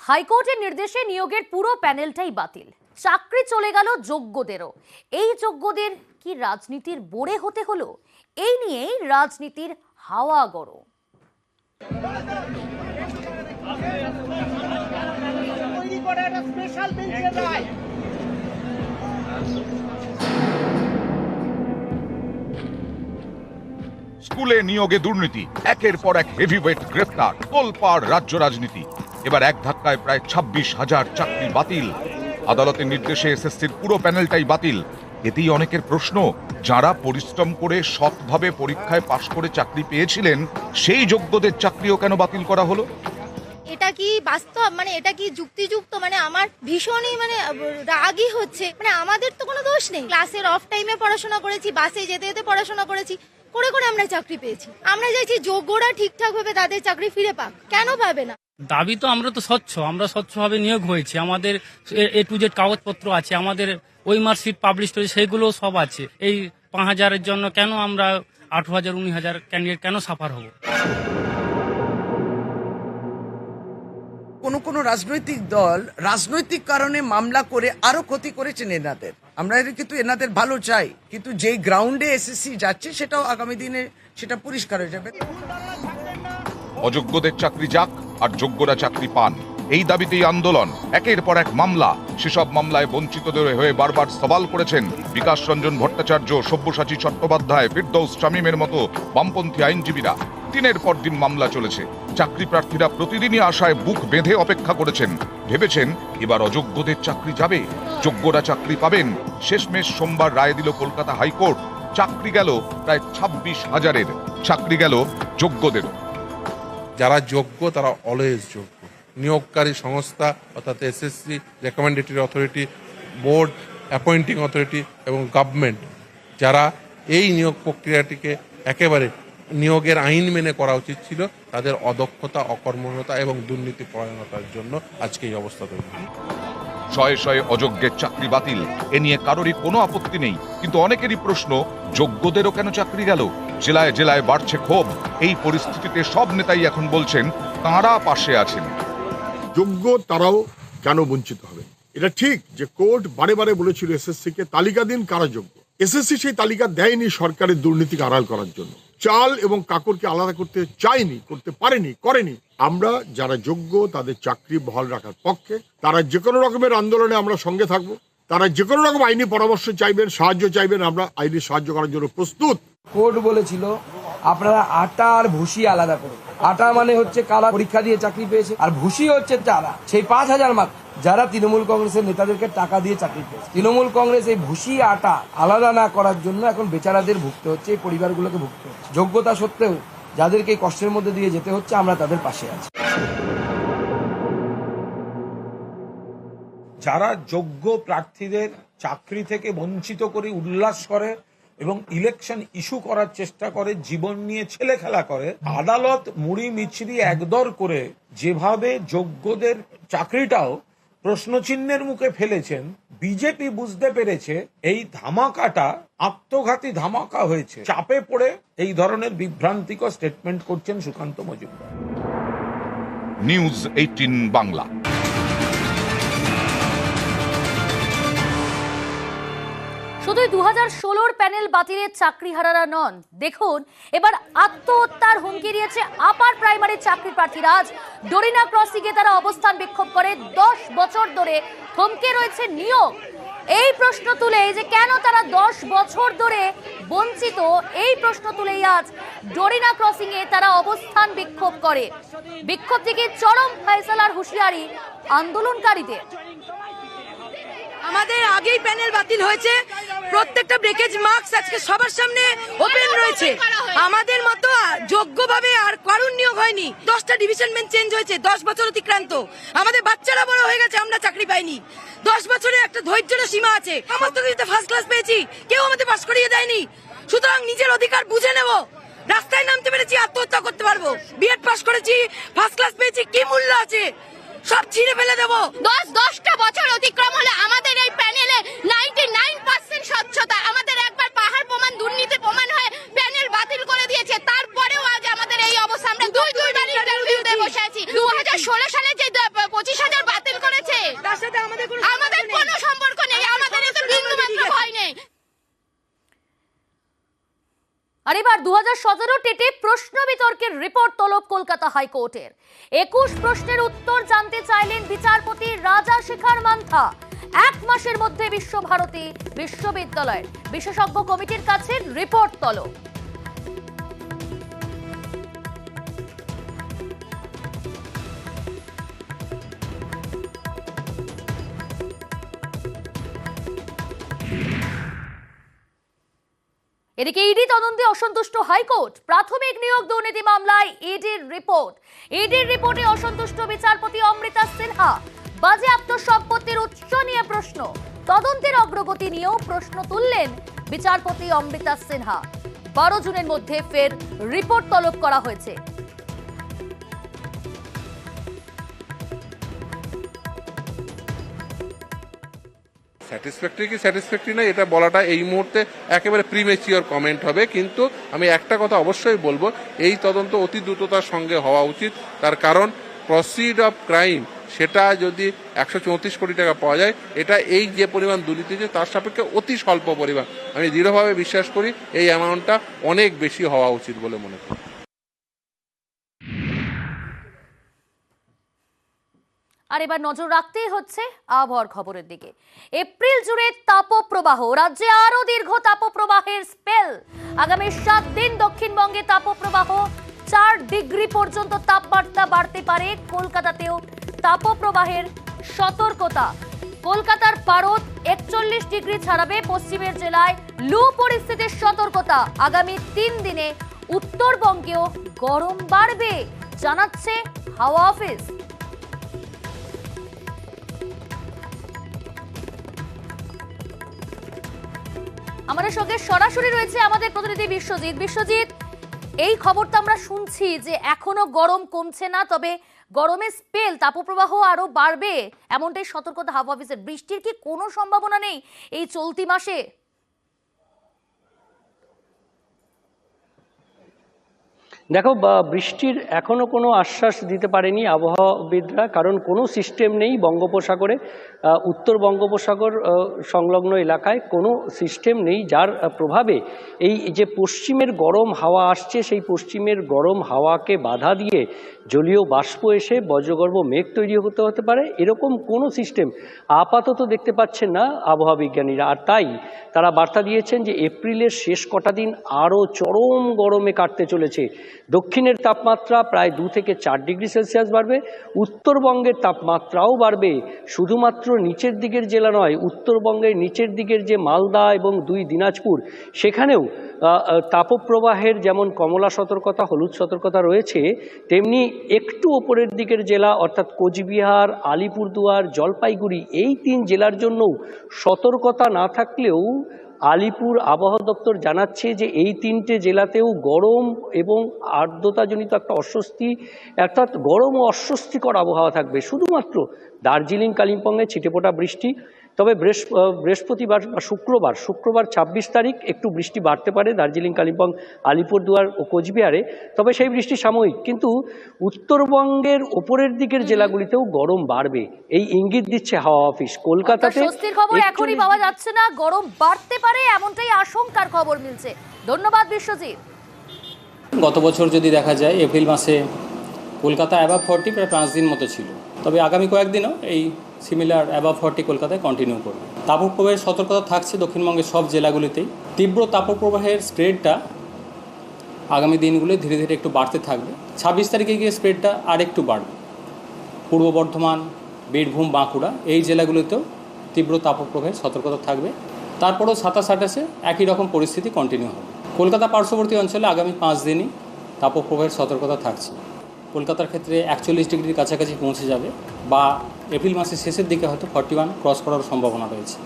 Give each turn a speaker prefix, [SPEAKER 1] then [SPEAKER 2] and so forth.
[SPEAKER 1] হাইকোর্টের নির্দেশে নিয়োগের পুরো প্যানেলটাই বাতিল, চাকরি চলে গেল যোগ্যদেরও। এই যোগ্যদের কি রাজনীতির বোড়ে হতে হলো? এই নিয়েই রাজনীতির হাওয়া গরম।
[SPEAKER 2] স্কুলে নিয়োগে দুর্নীতি, একের পর এক হেভিওয়েট গ্রেফতার, তোলপাড় রাজ্য রাজনীতি। এবার এক ধাক্কায় প্রায় 26,000 চাকরি বাতিল। আদালতের নির্দেশে এসএসসির পুরো প্যানেলটাই বাতিল। এতেই অনেকের প্রশ্ন, যারা পরিশ্রম করে সৎভাবে পরীক্ষায় পাশ করে চাকরি পেয়েছিলেন, সেই যোগ্যদের চাকরিও কেন বাতিল করা হলো?
[SPEAKER 3] এটা কি বাস্তব? এটা কি যুক্তিযুক্ত? আমার ভীষণই রাগই হচ্ছে। আমাদের তো কোনো দোষ নেই। ক্লাসের অফ টাইমে পড়াশোনা করেছি, বাসে যেতে যেতে পড়াশোনা করেছি, করে করে আমরা চাকরি পেয়েছি। আমরা চাইছি যোগ্যরা ঠিকঠাক ভাবে তাদের চাকরি ফিরে পাক। কেন পাবে না?
[SPEAKER 4] দাবি তো আমরা স্বচ্ছভাবে নিয়োগ হয়েছি। আমাদের A to Z কাগজপত্র আছে, আমাদের ওই মার্কশিট পাবলিশ হয়েছে, সেগুলো সব আছে। এই 5,000-এর জন্য কেন আমরা 18,000 19,000 ক্যান্ডিডেট কেন সাফার হব?
[SPEAKER 5] কোন রাজনৈতিক দল রাজনৈতিক কারণে মামলা করে আরো ক্ষতি করেছেন এনাদের। আমরা কিন্তু এনাদের ভালো চাই, কিন্তু যেই গ্রাউন্ডে এসএসসি যাচ্ছে সেটাও আগামী দিনে সেটা পরিষ্কার হয়ে যাবে।
[SPEAKER 2] অযোগ্যদের চাকরি যাক আর যোগ্যরা চাকরি পান, এই দাবিতেই আন্দোলন। একের পর এক মামলা, সেসব মামলায় বঞ্চিতদের হয়ে বারবার সওয়াল করেছেন বিকাশ রঞ্জন ভট্টাচার্য, সব্যসাচী চট্টোপাধ্যায়, ফিরদৌস শামীমের মতো বামপন্থী আইনজীবীরা। দিনের পর দিন মামলা চলেছে। চাকরি প্রার্থীরা প্রতিদিনই আশায় বুক বেঁধে অপেক্ষা করেছেন। ভেবেছেন এবার অযোগ্যদের চাকরি যাবে, যোগ্যরা চাকরি পাবেন। শেষমেশ সোমবার রায় দিল কলকাতা হাইকোর্ট। চাকরি গেল প্রায় 26,000-এর, চাকরি গেল যোগ্যদেরও।
[SPEAKER 6] যারা যোগ্য তারা অলওয়েজ যোগ্য। নিয়োগকারী সংস্থা অর্থাৎ SSC, recommendatory authority, board, appointing authority এবং গভর্নমেন্ট, যারা এই নিয়োগ প্রক্রিয়াটিকে একেবারে নিয়োগের আইন মেনে করা উচিত ছিল, তাদের অদক্ষতা, অকর্মণ্যতা এবং দুর্নীতি পরায়ণতার জন্য আজকে এই অবস্থা তৈরি।
[SPEAKER 2] শয়ে শয়ে অযোগ্যের চাকরি বাতিল, এ নিয়ে কারোরই কোনো আপত্তি নেই, কিন্তু অনেকেরই প্রশ্ন, যোগ্যদেরও কেন চাকরি গেল? জেলায় জেলায় বাড়ছে ক্ষোভ। এই পরিস্থিতিতে সব নেতাই এখন বলছেন তাঁরা পাশে আছেন।
[SPEAKER 7] যোগ্য তারাও কেন বঞ্চিত হবে? এটা ঠিক যে কোর্ট বারে বারে বলেছিল এসএসসি কে তালিকা দিন কারা যোগ্য। এসএসসি সেই তালিকা দেয়নি সরকারের দুর্নীতিকে আড়াল করার জন্য। চাল এবং কাকরকে আলাদা করতে চায়নি, করতে পারেনি, করেনি। আমরা যারা যোগ্য তাদের চাকরি বহাল রাখার পক্ষে, তারা যে কোনো রকমের আন্দোলনে আমরা সঙ্গে থাকবো। তারা যে কোনো রকম আইনি পরামর্শ চাইবেন, সাহায্য চাইবেন, আমরা আইনি সাহায্য করার জন্য প্রস্তুত।
[SPEAKER 8] কোর্ট বলেছিল আপনারা আটা আর ভুসি আলাদা করুন। আটা মানে হচ্ছে কারা পরীক্ষা দিয়ে চাকরি পেয়েছে, আর ভুসি হচ্ছে যারা সেই 5,000 মাত্র যারা তৃণমূল কংগ্রেসের নেতাদেরকে টাকা দিয়ে চাকরি পেয়েছে। তৃণমূল কংগ্রেস এই ভুসি আটা আলাদা না করার জন্য এখন বেচারাদের ভুগতে হচ্ছে, এই পরিবারগুলোকে ভুগতে হচ্ছে। যোগ্যতা সত্ত্বেও যাদেরকে কষ্টের মধ্যে দিয়ে যেতে হচ্ছে, আমরা তাদের পাশে আছি।
[SPEAKER 9] যারা যোগ্য প্রার্থীদের চাকরি থেকে বঞ্চিত করে উল্লাস করে এবং ইলেকশন ইস্যু করার চেষ্টা করে, জীবন নিয়ে ছেলে খেলা করে, আদালত মুড়ি মিছরি একদর করে যেভাবে যোগ্যদের চাকরিটাও প্রশ্নচিহ্নের মুখে ফেলেছেন, বিজেপি বুঝতে পেরেছে এই ধামাকাটা আত্মঘাতী ধামাকা হয়েছে। চাপে পড়ে এই ধরনের বিভ্রান্তিকর স্টেটমেন্ট করছেন সুকান্ত মজুমদার।
[SPEAKER 2] নিউজ 18 বাংলা।
[SPEAKER 1] শুধু 2016-র প্যানেল বাতিলের চাকরিহারারা নন, দেখুন এবার আত্মহত্যার হুমকি দিয়েছে আপার প্রাইমারি চাকরি প্রার্থীরা। আজ ডোরিনা ক্রসিংয়ে তারা অবস্থান বিক্ষোভ করে 10 বছর ধরে থমকে রয়েছে নিয়োগ। এই প্রশ্ন তুলে যে কেন তারা 10 বছর ধরে বঞ্চিত, এই প্রশ্ন তুলেই আজ ডোরিনা ক্রসিংয়ে তারা অবস্থান বিক্ষোভ করে। বিক্ষোভ থেকে চরম ফয়সালার হুঁশিয়ারি আন্দোলনকারীদের।
[SPEAKER 10] আমাদের আগেই প্যানেল বাতিল হয়েছে, প্রত্যেকটা ব্রেকেজ মার্কস আজকে সবার সামনে ওপেন রয়েছে। আমাদের মতো যোগ্যভাবে আর কারণ নিয়োগ হয়নি। 10টা ডিভিশন বেঞ্চ চেঞ্জ হয়েছে, 10 বছর অতিক্রান্ত। আমাদের বাচ্চারা বড় হয়ে গেছে, আমরা চাকরি পাইনি। 10 বছরে একটা ধৈর্যের সীমা আছে। সমস্ত কিছুতে ফার্স্ট ক্লাস পেয়েছি, কেউ আমাদের পাস করিয়ে দেয়নি। সুতরাং নিজের অধিকার বুঝে নেব। রাস্তায় নামতে পেরেছি, আত্মহত্যা করতে পারবো। বিএড পাস করেছি, ফার্স্ট ক্লাস পেয়েছি, কি মূল্য আছে? সব ছিঁড়ে ফেলে দেবো। 10টা বছর অতিক্রম হলে আমাদের এই প্যানেলে 99% স্বচ্ছতা। আমাদের একবার পাহাড় প্রমাণ, দুর্নীতি প্রমাণ হয়ে প্যানেল বাতিল করে দিয়েছে। তারপরেও আজ আমাদের এই অবস্থা। আমরা দুইবার ইন্টারভিউ দিয়ে বসে আছি। 2016 সালে যে
[SPEAKER 3] 25,000 বাতিল করেছে,
[SPEAKER 10] তার সাথে আমাদের কোনো
[SPEAKER 3] সম্পর্ক নেই, আমাদের এতে বিন্দুমাত্র ভয় নেই।
[SPEAKER 1] আর এবার 2017 টেটে প্রশ্ন বিতর্কের রিপোর্ট তলব কলকাতা হাইকোর্টের। 21 প্রশ্নের উত্তর জানতে চাইলেন বিচারপতি রাজা শেখর মান্থা। 1 মাসের মধ্যে বিশ্বভারতী বিশ্ববিদ্যালয়ের বিশেষজ্ঞ কমিটির কাছে রিপোর্ট তলব। এদিকে ইডি তদন্তে অসন্তুষ্ট হাইকোর্ট। প্রাথমিক নিয়োগ দুর্নীতি মামলায় ইডির রিপোর্টে অসন্তুষ্ট বিচারপতি অমৃতা সিনহা। বাজেয়াপ্ত সম্পত্তির উৎস নিয়ে প্রশ্ন, তদন্তের অগ্রগতি নিয়েও প্রশ্ন তুললেন বিচারপতি অমৃতা সিনহা। 12 জুনের মধ্যে ফের রিপোর্ট তলব করা হয়েছে।
[SPEAKER 6] স্যাটিসফ্যাক্টরি কি স্যাটিসফ্যাক্টরি না এটা বলাটা এই মুহূর্তে একেবারে প্রিমেচিওর কমেন্ট হবে, কিন্তু আমি একটা কথা অবশ্যই বলবো, এই তদন্ত অতি দ্রুততার সঙ্গে হওয়া উচিত। তার কারণ প্রসিড অফ ক্রাইম সেটা যদি 134 কোটি টাকা পাওয়া যায়, এটা এই যে পরিমাণ দুর্নীতি তার সাপেক্ষে অতি স্বল্প পরিমাণ। আমি দৃঢ়ভাবে বিশ্বাস করি এই অ্যামাউন্টটা অনেক বেশি হওয়া উচিত বলে মনে করি।
[SPEAKER 1] আর এবার নজর রাখতেই হচ্ছে আবহাওয়ার খবরের দিকে। এপ্রিল জুড়ে তাপপ্রবাহ, রাজ্যে আরো দীর্ঘ তাপপ্রবাহের স্পেল। আগামী 7 দিন দক্ষিণবঙ্গে তাপপ্রবাহ, 4 ডিগ্রি পর্যন্ত তাপমাত্রা বাড়তে পারে। কলকাতাতেও তাপপ্রবাহের সতর্কতা। কলকাতার পারদ 41 ডিগ্রি ছাড়াবে। পশ্চিমের জেলায় লু পরিস্থিতির সতর্কতা। আগামী 3 দিনে উত্তরবঙ্গেও গরম বাড়বে, জানাচ্ছে হাওয়া অফিস। আমাদের সঙ্গে সরাসরি রয়েছে আমাদের প্রতিনিধি বিশ্বজিৎ। এই খবরটা আমরা শুনছি যে এখনো গরম কমছে না, তবে গরমের স্পেল, তাপপ্রবাহ আরো বাড়বে, এমনটাই সতর্কতা হাওয়া অফিসের। বৃষ্টির কি কোনো সম্ভাবনা নেই এই চলতি মাসে?
[SPEAKER 11] দেখো, বৃষ্টির এখনো কোনো আশ্বাস দিতে পারেনি আবহাওয়াবিদরা, কারণ কোনো সিস্টেম নেই বঙ্গোপসাগরে। উত্তর বঙ্গোপসাগর সংলগ্ন এলাকায় কোনো সিস্টেম নেই, যার প্রভাবে এই যে পশ্চিমের গরম হাওয়া আসছে, সেই পশ্চিমের গরম হাওয়াকে বাধা দিয়ে জলীয় বাষ্প এসে বজ্রগর্ভ মেঘ তৈরি হতে পারে, এরকম কোনো সিস্টেম আপাতত দেখতে পাচ্ছেন না আবহাওয়া বিজ্ঞানীরা। আর তাই তারা বার্তা দিয়েছেন যে এপ্রিলের শেষ কটা দিন আরও চরম গরমে কাটতে চলেছে। দক্ষিণের তাপমাত্রা প্রায় 2 থেকে 4 ডিগ্রি সেলসিয়াস বাড়বে। উত্তরবঙ্গের তাপমাত্রাও বাড়বে। শুধুমাত্র নিচের দিকের জেলা নয়, উত্তরবঙ্গের নিচের দিকের যে মালদা এবং 2 দিনাজপুর, সেখানেও তাপপ্রবাহের যেমন কমলা সতর্কতা, হলুদ সতর্কতা রয়েছে, তেমনি একটু ওপরের দিকের জেলা অর্থাৎ কোচবিহার, আলিপুরদুয়ার, জলপাইগুড়ি, এই 3 জেলার জন্যও সতর্কতা না থাকলেও আলিপুর আবহাওয়া দপ্তর জানাচ্ছে যে এই 3টে জেলাতেও গরম এবং আর্দ্রতাজনিত একটা অস্বস্তি, অর্থাৎ গরম ও অস্বস্তিকর আবহাওয়া থাকবে। শুধুমাত্র দার্জিলিং, কালিম্পংয়ে ছিটেফোঁটা বৃষ্টি। তবে বৃহস্পতিবার বা শুক্রবার 26 তারিখ একটু বৃষ্টি বাড়তে পারে দার্জিলিং, কালিম্পং, আলিপুরদুয়ার ও কোচবিহারে। তবে সেই বৃষ্টি সাময়িক, কিন্তু উত্তরবঙ্গের ওপরের দিকের জেলাগুলিতেও গরম বাড়বে, এই ইঙ্গিত দিচ্ছে হাওয়া অফিস। কলকাতাতে
[SPEAKER 1] স্বস্তির খবর এখনই পাওয়া যাচ্ছে না, গরম বাড়তে পারে এমনটাই আশঙ্কার খবর মিলছে। ধন্যবাদ বিশ্বজিৎ।
[SPEAKER 12] গত বছর যদি দেখা যায় এপ্রিল মাসে কলকাতা অ্যাবাভ 40 প্রায় 5 দিন মতো ছিল, তবে আগামী কয়েকদিনও এই সিমিলার অ্যাবাভ 40 কলকাতায় কন্টিনিউ করবে। তাপপ্রবাহের সতর্কতা থাকছে দক্ষিণবঙ্গের সব জেলাগুলিতেই। তীব্র তাপপ্রবাহের স্প্রেডটা আগামী দিনগুলো ধীরে ধীরে একটু বাড়তে থাকবে। 26 তারিখে গিয়ে স্প্রেডটা আর একটু বাড়বে। পূর্ব বর্ধমান, বীরভূম, বাঁকুড়া এই জেলাগুলিতেও তীব্র তাপপ্রবাহের সতর্কতা থাকবে। তারপরেও 27-28-এ একই রকম পরিস্থিতি কন্টিনিউ হবে। কলকাতা পার্শ্ববর্তী অঞ্চলে আগামী 5 দিনই তাপপ্রবাহের সতর্কতা থাকছে। কলকাতার ক্ষেত্রে 41 ডিগ্রির কাছাকাছি পৌঁছে যাবে, বা এপ্রিল মাসের শেষের দিকে হয়তো 41 ক্রস করার সম্ভাবনা রয়েছে।